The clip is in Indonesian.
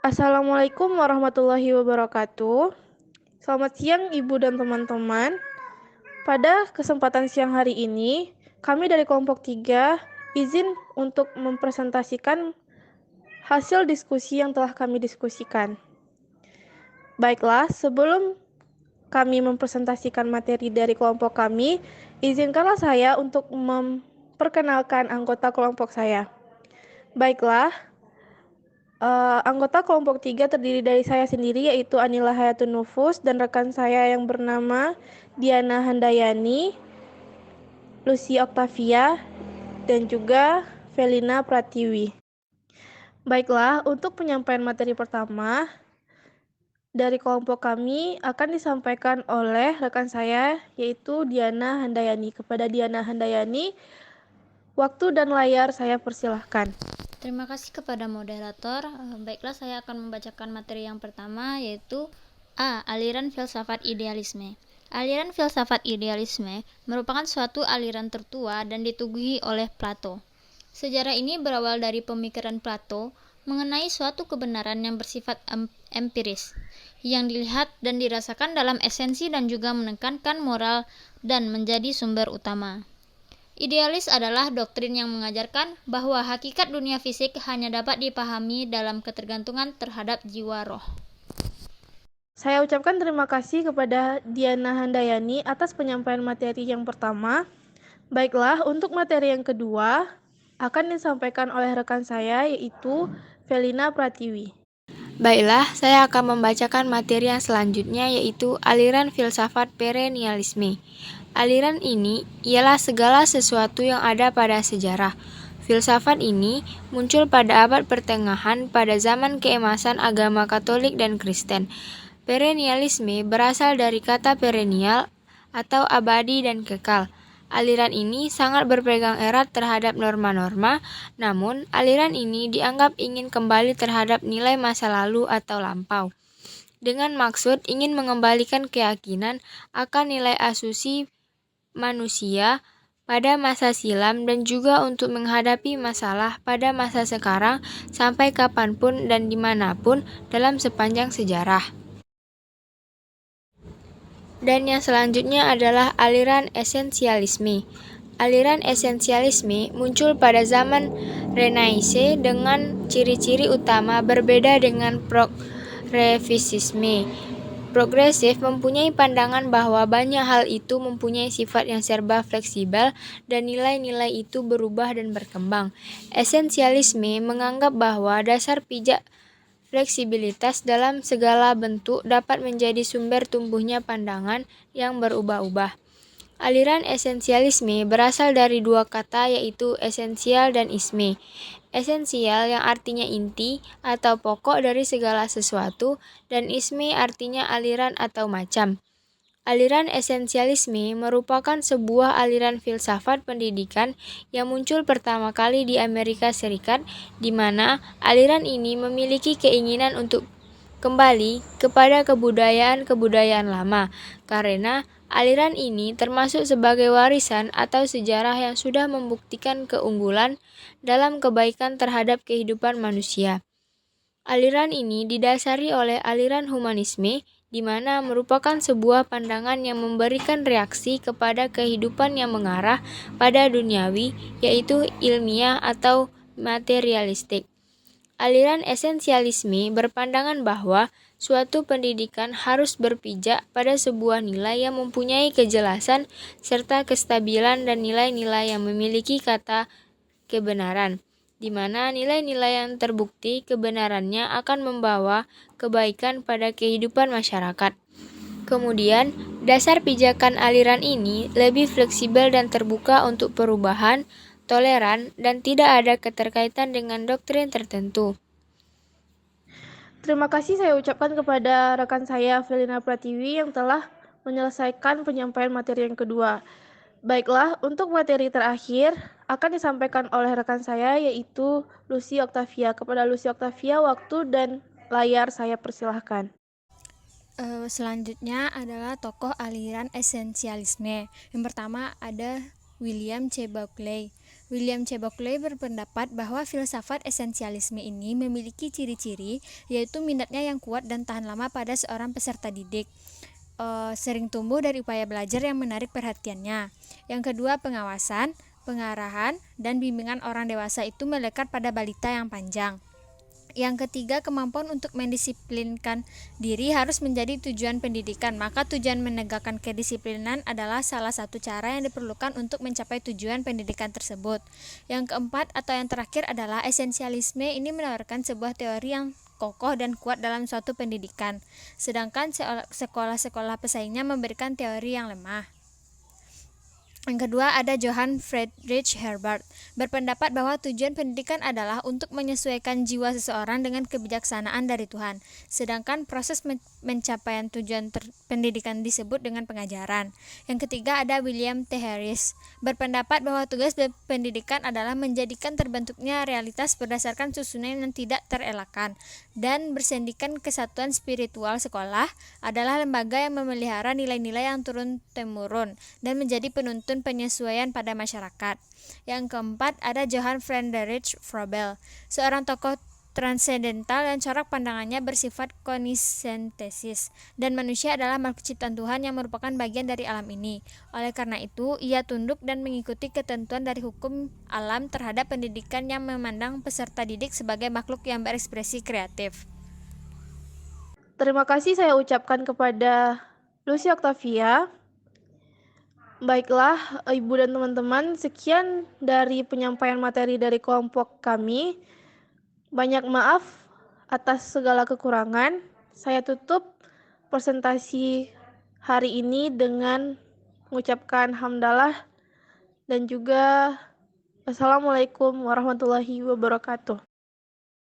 Assalamualaikum warahmatullahi wabarakatuh. Selamat siang Ibu dan teman-teman. Pada kesempatan siang hari ini, kami dari kelompok 3 izin untuk mempresentasikan hasil diskusi yang telah kami diskusikan. Baiklah, sebelum kami mempresentasikan materi dari kelompok kami, izinkanlah saya untuk memperkenalkan anggota kelompok saya. Baiklah, anggota kelompok 3 terdiri dari saya sendiri yaitu Anila Hayatun Nufus dan rekan saya yang bernama Diana Handayani, Lucy Octavia, dan juga Felina Pratiwi. Baiklah, untuk penyampaian materi pertama dari kelompok kami akan disampaikan oleh rekan saya yaitu Diana Handayani. Kepada Diana Handayani, waktu dan layar saya persilahkan. Terima kasih kepada moderator. Baiklah, saya akan membacakan materi yang pertama, yaitu A. Aliran filsafat idealisme. Aliran filsafat idealisme merupakan suatu aliran tertua dan dituguhi oleh Plato. Sejarah ini berawal dari pemikiran Plato mengenai suatu kebenaran yang bersifat empiris, yang dilihat dan dirasakan dalam esensi dan juga menekankan moral dan menjadi sumber utama. Idealis adalah doktrin yang mengajarkan bahwa hakikat dunia fisik hanya dapat dipahami dalam ketergantungan terhadap jiwa roh. Saya ucapkan terima kasih kepada Diana Handayani atas penyampaian materi yang pertama. Baiklah, untuk materi yang kedua akan disampaikan oleh rekan saya yaitu Felina Pratiwi. Baiklah, saya akan membacakan materi yang selanjutnya yaitu aliran filsafat perennialisme. Aliran ini ialah segala sesuatu yang ada pada sejarah. Filsafat ini muncul pada abad pertengahan pada zaman keemasan agama Katolik dan Kristen. Perennialisme berasal dari kata perennial atau abadi dan kekal. Aliran ini sangat berpegang erat terhadap norma-norma, namun aliran ini dianggap ingin kembali terhadap nilai masa lalu atau lampau, dengan maksud ingin mengembalikan keyakinan akan nilai asumsi manusia pada masa silam dan juga untuk menghadapi masalah pada masa sekarang sampai kapanpun dan dimanapun dalam sepanjang sejarah. Dan yang selanjutnya adalah aliran esensialisme. Aliran esensialisme muncul pada zaman Renaissance dengan ciri-ciri utama berbeda dengan progresisme. Progresif mempunyai pandangan bahwa banyak hal itu mempunyai sifat yang serba fleksibel dan nilai-nilai itu berubah dan berkembang. Esensialisme menganggap bahwa dasar pijak fleksibilitas dalam segala bentuk dapat menjadi sumber tumbuhnya pandangan yang berubah-ubah. Aliran esensialisme berasal dari dua kata yaitu esensial dan isme. Esensial yang artinya inti atau pokok dari segala sesuatu dan isme artinya aliran atau macam. Aliran esensialisme merupakan sebuah aliran filsafat pendidikan yang muncul pertama kali di Amerika Serikat, di mana aliran ini memiliki keinginan untuk kembali kepada kebudayaan-kebudayaan lama, karena aliran ini termasuk sebagai warisan atau sejarah yang sudah membuktikan keunggulan dalam kebaikan terhadap kehidupan manusia. Aliran ini didasari oleh aliran humanisme, di mana merupakan sebuah pandangan yang memberikan reaksi kepada kehidupan yang mengarah pada duniawi, yaitu ilmiah atau materialistik. Aliran esensialisme berpandangan bahwa suatu pendidikan harus berpijak pada sebuah nilai yang mempunyai kejelasan serta kestabilan dan nilai-nilai yang memiliki kata kebenaran, di mana nilai-nilai yang terbukti kebenarannya akan membawa kebaikan pada kehidupan masyarakat. Kemudian, dasar pijakan aliran ini lebih fleksibel dan terbuka untuk perubahan, toleran, dan tidak ada keterkaitan dengan doktrin tertentu. Terima kasih saya ucapkan kepada rekan saya Felina Pratiwi yang telah menyelesaikan penyampaian materi yang kedua. Baiklah, untuk materi terakhir akan disampaikan oleh rekan saya yaitu Lucy Octavia. Kepada Lucy Octavia, waktu dan layar saya persilahkan. Selanjutnya adalah tokoh aliran esensialisme. Yang pertama ada William C. Buckley. William C. Buckley berpendapat bahwa filsafat esensialisme ini memiliki ciri-ciri, yaitu minatnya yang kuat dan tahan lama pada seorang peserta didik, sering tumbuh dari upaya belajar yang menarik perhatiannya. Yang kedua, pengawasan, pengarahan, dan bimbingan orang dewasa itu melekat pada balita yang panjang. Yang ketiga, kemampuan untuk mendisiplinkan diri harus menjadi tujuan pendidikan. Maka tujuan menegakkan kedisiplinan adalah salah satu cara yang diperlukan untuk mencapai tujuan pendidikan tersebut. Yang keempat atau yang terakhir adalah esensialisme. Ini menawarkan sebuah teori yang kokoh dan kuat dalam suatu pendidikan, sedangkan sekolah-sekolah pesaingnya memberikan teori yang lemah. Yang kedua, ada Johann Friedrich Herbart, berpendapat bahwa tujuan pendidikan adalah untuk menyesuaikan jiwa seseorang dengan kebijaksanaan dari Tuhan, sedangkan proses pencapaian tujuan pendidikan disebut dengan pengajaran. Yang ketiga, ada William T. Harris, berpendapat bahwa tugas pendidikan adalah menjadikan terbentuknya realitas berdasarkan susunan yang tidak terelakkan, dan bersendikan kesatuan spiritual sekolah adalah lembaga yang memelihara nilai-nilai yang turun-temurun dan menjadi penuntun penyesuaian pada masyarakat. Yang keempat, ada Johann Friedrich Froebel, seorang tokoh transendental yang corak pandangannya bersifat konisentesis, dan manusia adalah makhluk ciptaan Tuhan yang merupakan bagian dari alam ini. Oleh karena itu, ia tunduk dan mengikuti ketentuan dari hukum alam terhadap pendidikan yang memandang peserta didik sebagai makhluk yang berekspresi kreatif. Terima kasih saya ucapkan kepada Lucy Octavia. Baiklah, Ibu dan teman-teman, sekian dari penyampaian materi dari kelompok kami. Banyak maaf atas segala kekurangan. Saya tutup presentasi hari ini dengan mengucapkan hamdalah dan juga Assalamualaikum warahmatullahi wabarakatuh.